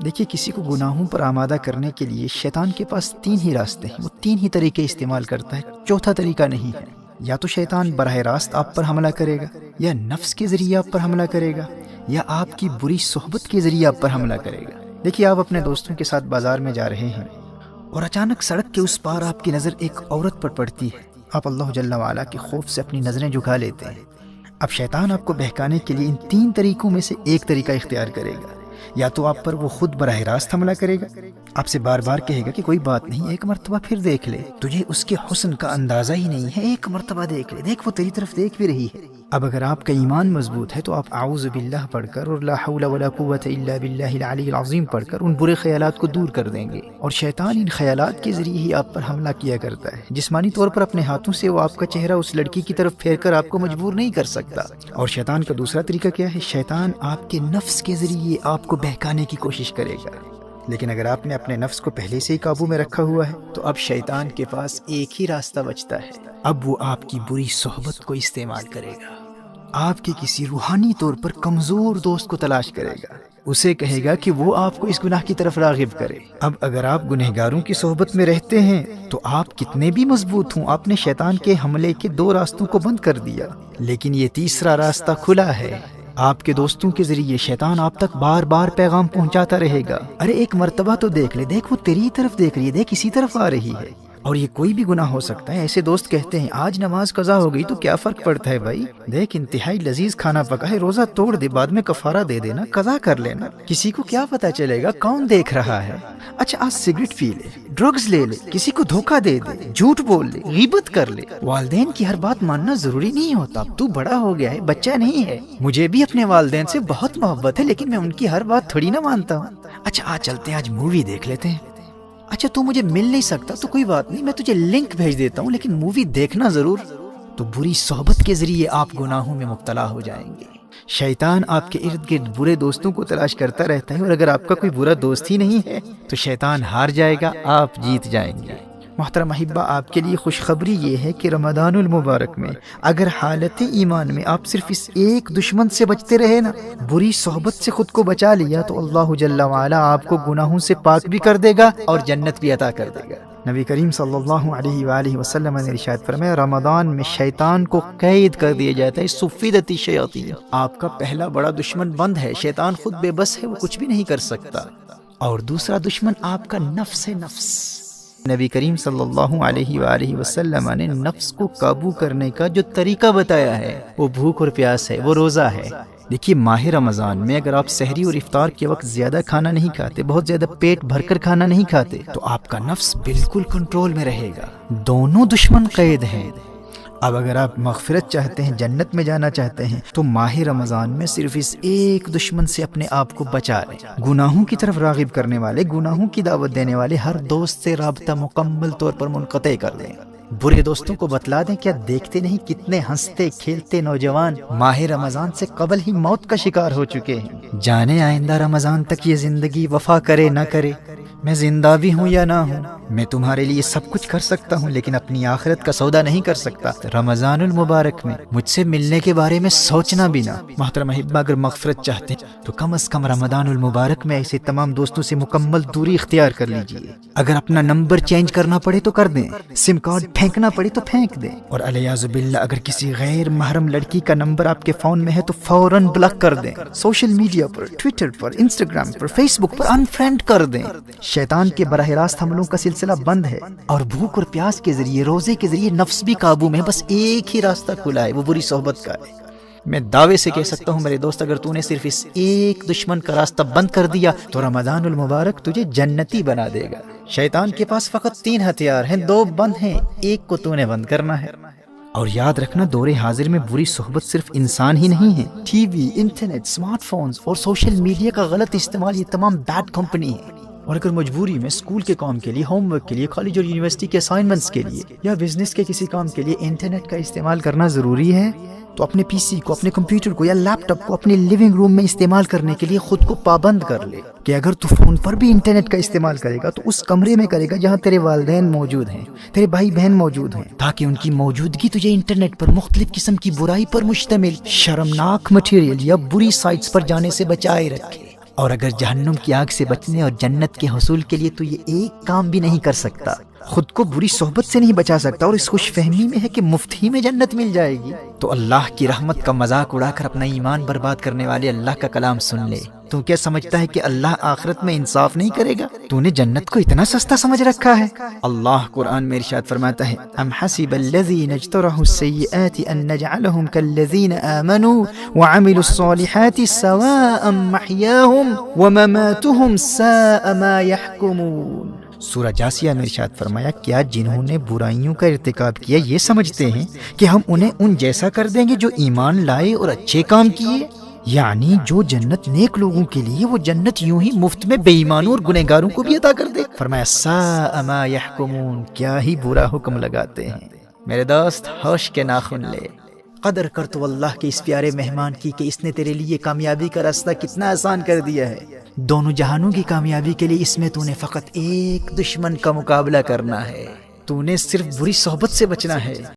دیکھیے کسی کو گناہوں پر آمادہ کرنے کے لیے شیطان کے پاس 3 ہی راستے ہیں، وہ 3 ہی طریقے استعمال کرتا ہے، چوتھا طریقہ نہیں ہے۔ یا تو شیطان براہ راست آپ پر حملہ کرے گا، یا نفس کے ذریعے آپ پر حملہ کرے گا، یا آپ کی بری صحبت کے ذریعے آپ پر حملہ کرے گا۔ دیکھیے آپ اپنے دوستوں کے ساتھ بازار میں جا رہے ہیں اور اچانک سڑک کے اس پار آپ کی نظر ایک عورت پر پڑتی ہے، آپ اللہ جل وعلا کے خوف سے اپنی نظریں جھکا لیتے ہیں۔ اب شیطان آپ کو بہکانے کے لیے ان 3 طریقوں میں سے ایک طریقہ اختیار کرے گا۔ یا تو آپ پر وہ خود براہ راست حملہ کرے گا، آپ سے بار بار کہے گا کہ کوئی بات نہیں، ایک مرتبہ پھر دیکھ لے، تجھے اس کے حسن کا اندازہ ہی نہیں ہے، ایک مرتبہ دیکھ لے، دیکھ وہ تیری طرف دیکھ بھی رہی ہے۔ اب اگر آپ کا ایمان مضبوط ہے تو آپ اعوذ باللہ پڑھ کر اور لا حول ولا قوت الا باللہ العلی العظیم پڑھ کر ان برے خیالات کو دور کر دیں گے، اور شیطان ان خیالات کے ذریعے ہی آپ پر حملہ کیا کرتا ہے۔ جسمانی طور پر اپنے ہاتھوں سے وہ آپ کا چہرہ اس لڑکی کی طرف پھیر کر آپ کو مجبور نہیں کر سکتا۔ اور شیطان کا دوسرا طریقہ کیا ہے؟ شیطان آپ کے نفس کے ذریعے آپ کو بہکانے کی کوشش کرے گا، لیکن اگر آپ نے اپنے نفس کو پہلے سے ہی قابو میں رکھا ہوا ہے تو اب شیطان کے پاس ایک ہی راستہ بچتا ہے، اب وہ آپ کی بری صحبت کو استعمال کرے گا۔ آپ کے کسی روحانی طور پر کمزور دوست کو تلاش کرے گا، اسے کہے گا کہ وہ آپ کو اس گناہ کی طرف راغب کرے۔ اب اگر آپ گنہگاروں کی صحبت میں رہتے ہیں تو آپ کتنے بھی مضبوط ہوں، آپ نے شیطان کے حملے کے 2 راستوں کو بند کر دیا، لیکن یہ تیسرا راستہ کھلا ہے۔ آپ کے دوستوں کے ذریعے شیطان آپ تک بار بار پیغام پہنچاتا رہے گا، ارے ایک مرتبہ تو دیکھ لے، دیکھ وہ تیری طرف دیکھ رہی ہے، دیکھ اسی طرف آ رہی ہے۔ اور یہ کوئی بھی گناہ ہو سکتا ہے۔ ایسے دوست کہتے ہیں آج نماز قضا ہو گئی تو کیا فرق پڑتا ہے بھائی، دیکھ انتہائی لذیذ کھانا پکا ہے، روزہ توڑ دے، بعد میں کفارہ دے دینا، قضا کر لینا، کسی کو کیا پتا چلے گا کون دیکھ رہا ہے۔ اچھا آج سگریٹ پی لے، ڈرگز لے لے، کسی کو دھوکہ دے دے، جھوٹ بول لے، غیبت کر لے۔ والدین کی ہر بات ماننا ضروری نہیں ہوتا، اب تو بڑا ہو گیا ہے، بچہ نہیں ہے۔ مجھے بھی اپنے والدین سے بہت محبت ہے لیکن میں ان کی ہر بات تھوڑی نہ مانتا ہوں۔ اچھا آج چلتے ہیں، آج مووی دیکھ لیتے ہیں۔ اچھا تو مجھے مل نہیں سکتا تو کوئی بات نہیں، میں تجھے لنک بھیج دیتا ہوں لیکن مووی دیکھنا ضرور۔ تو بری صحبت کے ذریعے آپ گناہوں میں مبتلا ہو جائیں گے۔ شیطان آپ کے ارد گرد برے دوستوں کو تلاش کرتا رہتا ہے، اور اگر آپ کا کوئی برا دوست ہی نہیں ہے تو شیطان ہار جائے گا، آپ جیت جائیں گے۔ محترم احبہ، آپ کے لیے خوشخبری یہ ہے کہ رمضان المبارک میں اگر حالت ایمان میں آپ صرف اس ایک دشمن سے بچتے رہے نا، بری صحبت سے خود کو بچا لیا، تو اللہ جل وعلا آپ کو گناہوں سے پاک بھی کر دے گا اور جنت بھی عطا کر دے گا۔ نبی کریم صلی اللہ علیہ وآلہ وسلم نے ارشاد فرمایا، رمضان میں شیطان کو قید کر دیا جاتا ہے، صفدت الشیاطین۔ آپ کا پہلا بڑا دشمن بند ہے، شیطان خود بے بس ہے، وہ کچھ بھی نہیں کر سکتا، اور دوسرا دشمن آپ کا نفس ہے، نفس۔ نبی کریم صلی اللہ علیہ وآلہ وسلم نے نفس کو قابو کرنے کا جو طریقہ بتایا ہے وہ بھوک اور پیاس ہے، وہ روزہ ہے۔ دیکھیے ماہ رمضان میں اگر آپ سحری اور افطار کے وقت زیادہ کھانا نہیں کھاتے، بہت زیادہ پیٹ بھر کر کھانا نہیں کھاتے، تو آپ کا نفس بالکل کنٹرول میں رہے گا، دونوں دشمن قید ہیں۔ اب اگر آپ مغفرت چاہتے ہیں، جنت میں جانا چاہتے ہیں، تو ماہ رمضان میں صرف اس ایک دشمن سے اپنے آپ کو بچا لیں۔ گناہوں کی طرف راغب کرنے والے، گناہوں کی دعوت دینے والے ہر دوست سے رابطہ مکمل طور پر منقطع کر دیں۔ برے دوستوں کو بتلا دیں، کیا دیکھتے نہیں کتنے ہنستے کھیلتے نوجوان ماہ رمضان سے قبل ہی موت کا شکار ہو چکے ہیں۔ جانے آئندہ رمضان تک یہ زندگی وفا کرے نہ کرے، میں زندہ بھی ہوں یا نہ ہوں، میں تمہارے لیے سب کچھ کر سکتا ہوں لیکن اپنی آخرت کا سودا نہیں کر سکتا۔ رمضان المبارک میں مجھ سے ملنے کے بارے میں سوچنا بھی نہ۔ محترم احبہ، اگر مغفرت چاہتے ہیں تو کم از کم رمضان المبارک میں ایسے تمام دوستوں سے مکمل دوری اختیار کر لیجئے۔ اگر اپنا نمبر چینج کرنا پڑے تو کر دیں، سم کارڈ پھینکنا پڑے تو پھینک دیں، اور علیاذ باللہ اگر کسی غیر محرم لڑکی کا نمبر آپ کے فون میں ہے تو فوراً بلاک کر دیں۔ سوشل میڈیا پر، ٹویٹر پر، انسٹاگرام پر، فیس بک پر انفرینڈ کر دیں۔ شیطان کے براہ راست حملوں کا سلسلہ بند ہے، اور بھوک اور پیاس کے ذریعے، روزے کے ذریعے نفس بھی قابو میں ہے، بس ایک ہی راستہ کھلا ہے، وہ بری صحبت کا ہے۔ میں دعوے سے کہہ سکتا ہوں میرے دوست، اگر تو نے صرف اس ایک دشمن کا راستہ بند کر دیا تو رمضان المبارک تجھے جنتی بنا دے گا۔ شیطان کے پاس فقط 3 ہتھیار ہیں، 2 بند ہیں، ایک کو تو نے بند کرنا ہے۔ اور یاد رکھنا، دور حاضر میں بری صحبت صرف انسان ہی نہیں ہے، T V, internet, smart phones اور سوشل میڈیا کا غلط استعمال، یہ تمام بیڈ کمپنی ہے۔ اور اگر مجبوری میں اسکول کے کام کے لیے، ہوم ورک کے لیے، کالج اور یونیورسٹی کے اسائنمنٹس کے لیے، یا بزنس کے کسی کام کے لیے انٹرنیٹ کا استعمال کرنا ضروری ہے، تو اپنے پی سی کو، اپنے کمپیوٹر کو یا لیپ ٹاپ کو اپنے لیونگ روم میں استعمال کرنے کے لیے خود کو پابند کر لے کہ اگر تو فون پر بھی انٹرنیٹ کا استعمال کرے گا تو اس کمرے میں کرے گا جہاں تیرے والدین موجود ہیں، تیرے بھائی بہن موجود ہیں، تاکہ ان کی موجودگی تجھے انٹرنیٹ پر مختلف قسم کی برائی پر مشتمل شرمناک مٹیریل یا بری سائٹس پر جانے سے بچائے رکھے۔ اور اگر جہنم کی آگ سے بچنے اور جنت کے حصول کے لیے تو یہ ایک کام بھی نہیں کر سکتا، خود کو بری صحبت سے نہیں بچا سکتا، اور اس خوش فہمی میں ہے کہ مفت ہی میں جنت مل جائے گی، تو اللہ کی رحمت کا مذاق اڑا کر اپنا ایمان برباد کرنے والے اللہ کا کلام سن لے۔ تو کیا سمجھتا ہے کہ اللہ آخرت میں انصاف نہیں کرے گا؟ تو نے جنت کو اتنا سستا سمجھ رکھا ہے؟ اللہ قرآن میں ارشاد فرماتا ہے، ام حسب الذین اجترحوا السیئات ان نجعلهم كالذین آمنوا وعملوا الصالحات سواء محیاهم ومماتهم ساء ما يحکمون۔ سورہ جاسیہ میں ارشاد فرمایا، کیا جنہوں نے برائیوں کا ارتکاب کیا یہ سمجھتے ہیں کہ ہم انہیں ان جیسا کر دیں گے جو ایمان لائے اور اچھے کام کیے؟ یعنی جو جنت نیک لوگوں کے لیے، وہ جنت یوں ہی مفت میں بے ایمانوں اور گنہگاروں کو بھی عطا کر دے۔ فرمایا ساء ما یحکمون، کیا ہی برا حکم لگاتے ہیں۔ میرے دوست ہوش کے ناخن لے، قدر کر تو اللہ کے اس پیارے مہمان کی کہ اس نے تیرے لیے کامیابی کا راستہ کتنا آسان کر دیا ہے۔ دونوں جہانوں کی کامیابی کے لیے اس میں تو نے فقط ایک دشمن کا مقابلہ کرنا ہے، تو نے صرف بری صحبت سے بچنا ہے۔